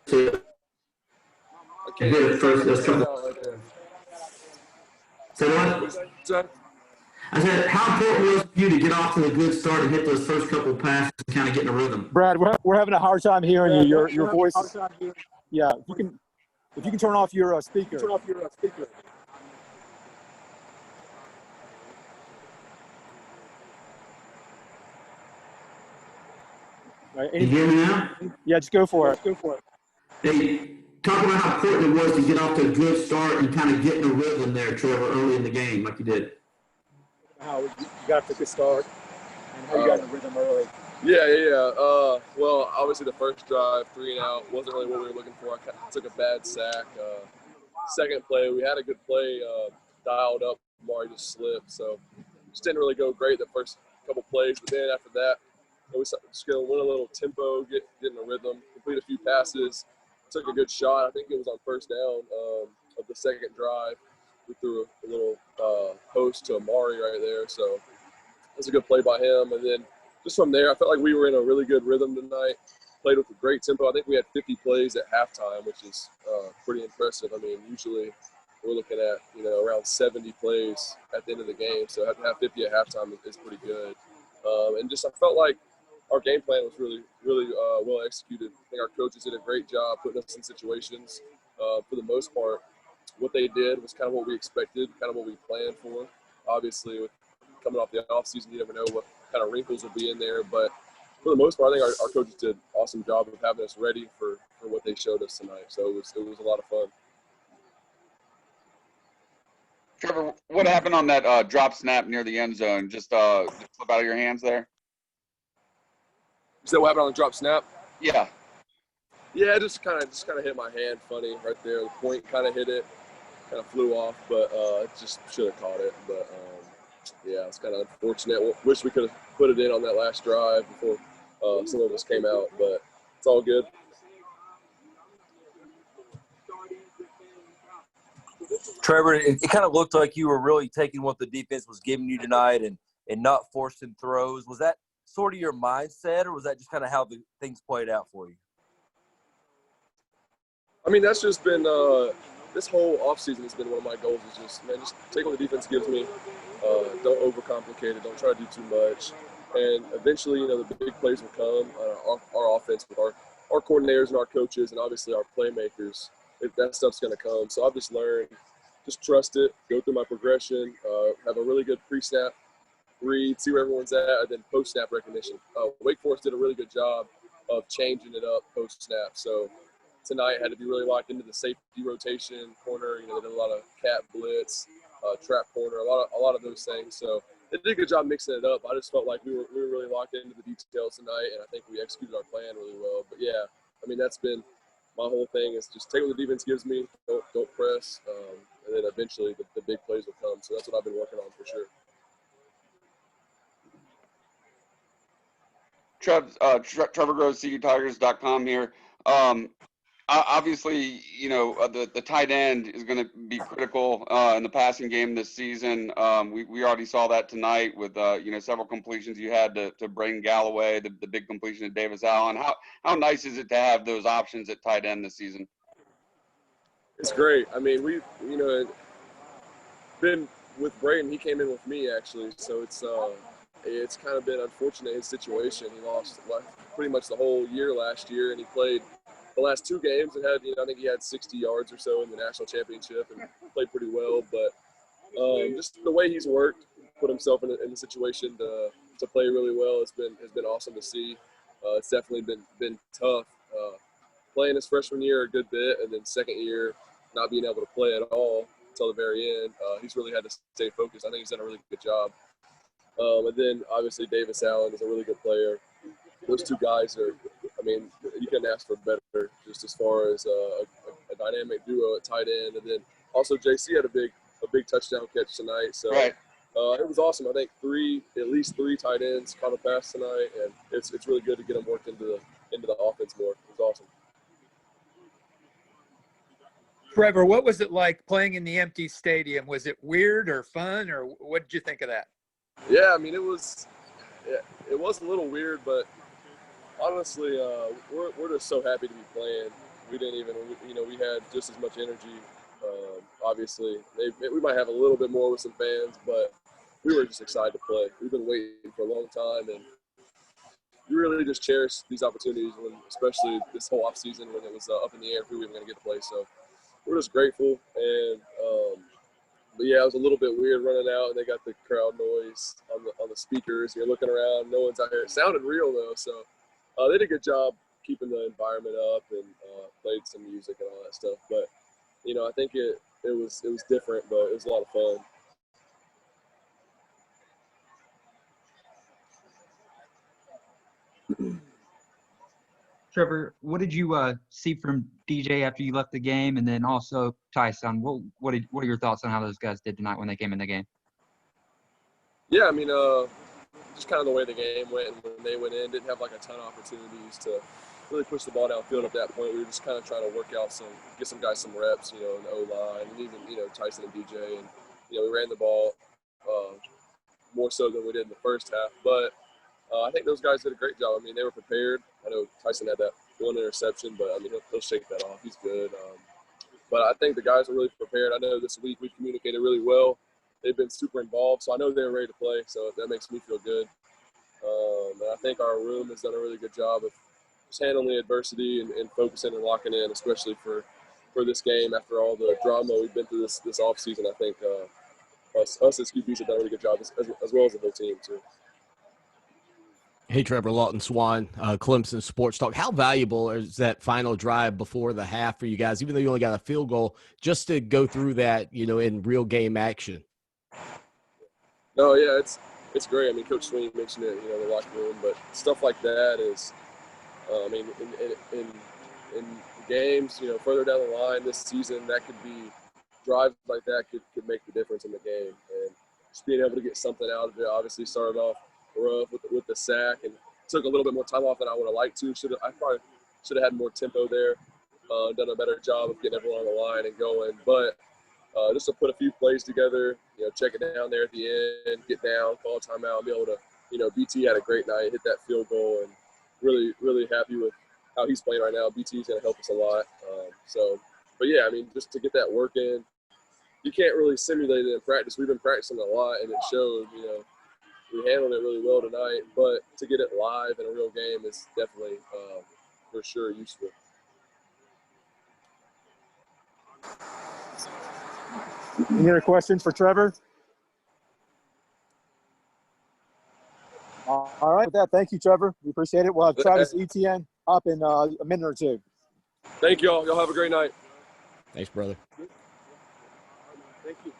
to Okay. get it first. So what? I said, how important was it for you to get off to a good start and hit those first couple of passes and kind of get in a rhythm? Brad, we're having a hard time hearing you. Your voice is, yeah. If you can turn off your speaker. Right, Can you hear me now? Yeah, just go for it. Hey, talk about how important it was to get off to a good start and kind of get in a rhythm there, Trevor, early in the game, like you did. How you got off to a good start and how you got in a rhythm early. Yeah. Well, obviously the first drive, 3-and-out, wasn't really what we were looking for. I took a bad sack. Second play, we had a good play dialed up. Mari just slipped, so just didn't really go great the first couple plays. But then after that, we just going to win a little tempo, get in a rhythm, complete a few passes, took a good shot. I think it was on first down of the second drive. We threw a little post to Amari right there, so it was a good play by him. And then just from there, I felt like we were in a really good rhythm tonight. Played with a great tempo. I think we had 50 plays at halftime, which is pretty impressive. I mean, usually we're looking at, around 70 plays at the end of the game. So to have 50 at halftime is pretty good. And just I felt like our game plan was really, really well executed. I think our coaches did a great job putting us in situations. For the most part, what they did was kind of what we expected, kind of what we planned for. Obviously, with coming off the offseason, you never know what kind of wrinkles will be in there. But for the most part, I think our coaches did an awesome job of having us ready for what they showed us tonight. So it was a lot of fun. Trevor, what happened on that drop snap near the end zone? Just slip out of your hands there? You said what happened on the drop snap? Yeah. Yeah, it just kind of hit my hand funny right there. The point kind of hit it, kind of flew off, but just should have caught it. But yeah, it's kind of unfortunate. Wish we could have put it in on that last drive before some of us came out, but it's all good. Trevor, it kind of looked like you were really taking what the defense was giving you tonight and not forcing throws. Was that sort of your mindset, or was that just kind of how the things played out for you? I mean, that's just been this whole offseason has been one of my goals is just take what the defense gives me. Don't overcomplicate it. Don't try to do too much. And eventually, the big plays will come. Our offense with our coordinators and our coaches and obviously our playmakers, that stuff's going to come. So I've just learned, just trust it, go through my progression, have a really good pre-snap read, see where everyone's at, and then post-snap recognition. Wake Forest did a really good job of changing it up post-snap. So tonight had to be really locked into the safety rotation corner. They did a lot of cat blitz, trap corner, a lot of those things. So they did a good job mixing it up. I just felt like we were really locked into the details tonight, and I think we executed our plan really well. But yeah, I mean, that's been my whole thing is just take what the defense gives me, don't press, and then eventually the big plays will come. So that's what I've been working on for sure. Trevor Groves, CUTigers.com here. Obviously, the tight end is going to be critical in the passing game this season. We already saw that tonight with several completions you had to Braden Galloway, the big completion to Davis Allen. How nice is it to have those options at tight end this season? It's great. I mean, we've been with Braden. He came in with me actually, so it's kind of been unfortunate his situation. He lost pretty much the whole year last year, and he played the last two games and had, I think he had 60 yards or so in the national championship and played pretty well. But just the way he's worked, put himself in a situation to play really well has been awesome to see. It's definitely been tough playing his freshman year a good bit, and then second year not being able to play at all until the very end. He's really had to stay focused. I think he's done a really good job. And then obviously Davis Allen is a really good player. Those two guys are, I mean, you couldn't ask for better just as far as a dynamic duo at tight end. And then also JC had a big touchdown catch tonight. So right. It was awesome. I think at least three tight ends caught a pass tonight, and it's really good to get them worked into the offense more. It was awesome. Trevor, what was it like playing in the empty stadium? Was it weird or fun, or what did you think of that? Yeah, I mean, it was a little weird, but honestly, we're just so happy to be playing We didn't even, we had just as much energy. Obviously, we might have a little bit more with some fans, but we were just excited to play. We've been waiting for a long time, and you really just cherish these opportunities, especially this whole off season when it was up in the air who we were going to get to play. So we're just grateful. And but yeah, it was a little bit weird running out, and they got the crowd noise on the speakers. You're looking around, no one's out here. It sounded real though, so they did a good job keeping the environment up and played some music and all that stuff. But I think it was different, but it was a lot of fun. Trevor, what did you see from DJ after you left the game, and then also Tyson? What are your thoughts on how those guys did tonight when they came in the game? Yeah, I mean, just kind of the way the game went, and when they went in, didn't have like a ton of opportunities to really push the ball downfield at that point. We were just kind of trying to work out get some guys some reps, in the O-line, and even Tyson and DJ, and we ran the ball more so than we did in the first half, but. I think those guys did a great job. I mean, they were prepared. I know Tyson had that one interception, but I mean, he'll shake that off. He's good. But I think the guys are really prepared. I know this week we communicated really well. They've been super involved, so I know they're ready to play. So that makes me feel good. And I think our room has done a really good job of just handling the adversity and focusing and locking in, especially for this game after all the drama we've been through this offseason. I think us as QBs have done a really good job, as well as the whole team too. Hey, Trevor, Lawton Swan, Clemson Sports Talk. How valuable is that final drive before the half for you guys, even though you only got a field goal, just to go through that, in real game action? No, yeah, it's great. I mean, Coach Sweeney mentioned it, the locker room, but stuff like that is, I mean, in games, further down the line this season, that could be drives like that could make the difference in the game, and just being able to get something out of it. Obviously, started off rough with the sack and took a little bit more time off than I would have liked to. I probably should have had more tempo there, done a better job of getting everyone on the line and going. But just to put a few plays together, check it down there at the end, get down, call a timeout, and be able to, BT had a great night, hit that field goal, and really, really happy with how he's playing right now. BT's going to help us a lot. But yeah, I mean, just to get that work in, you can't really simulate it in practice. We've been practicing a lot, and it showed, we handled it really well tonight, but to get it live in a real game is definitely, for sure, useful. Any other questions for Trevor? All right, with that, thank you, Trevor. We appreciate it. We'll have Travis Etienne up in a minute or two. Thank y'all. Y'all have a great night. Thanks, brother. Thank you.